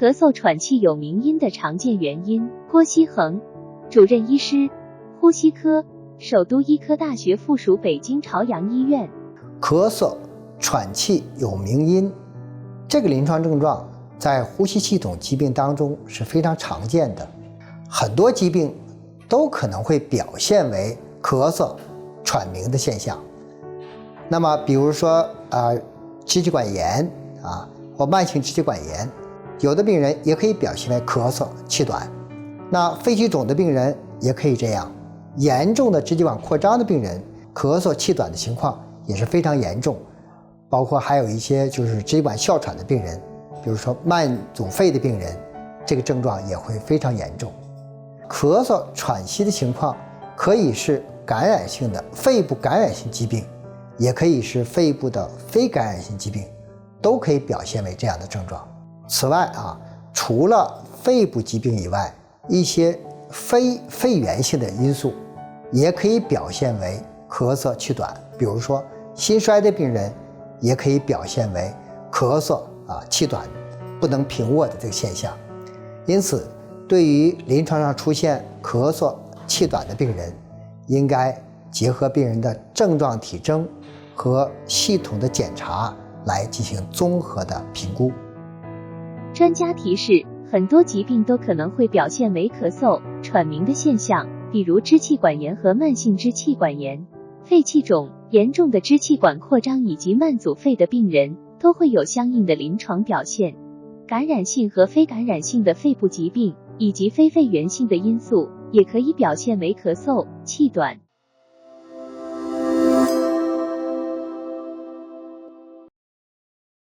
咳嗽喘气有鸣音的常见原因。郭希恒，主任医师，呼吸科，首都医科大学附属北京朝阳医院。咳嗽、喘气有鸣音，这个临床症状在呼吸系统疾病当中是非常常见的，很多疾病都可能会表现为咳嗽、喘鸣的现象。那么比如说支气管炎或慢性支气管炎，有的病人也可以表现为咳嗽、气短。那肺气肿的病人也可以这样，严重的支气管扩张的病人，咳嗽、气短的情况也是非常严重。包括还有一些就是支气管哮喘的病人，比如说慢阻肺的病人，这个症状也会非常严重。咳嗽、喘息的情况可以是感染性的肺部感染性疾病，也可以是肺部的非感染性疾病，都可以表现为这样的症状。此外除了肺部疾病以外，一些非肺源性的因素也可以表现为咳嗽、气短，比如说心衰的病人也可以表现为咳嗽气短不能平卧的这个现象。因此对于临床上出现咳嗽、气短的病人，应该结合病人的症状体征和系统的检查来进行综合的评估。专家提示，很多疾病都可能会表现为咳嗽、喘鸣的现象，比如支气管炎和慢性支气管炎、肺气肿、严重的支气管扩张以及慢阻肺的病人都会有相应的临床表现。感染性和非感染性的肺部疾病以及非肺源性的因素也可以表现为咳嗽、气短、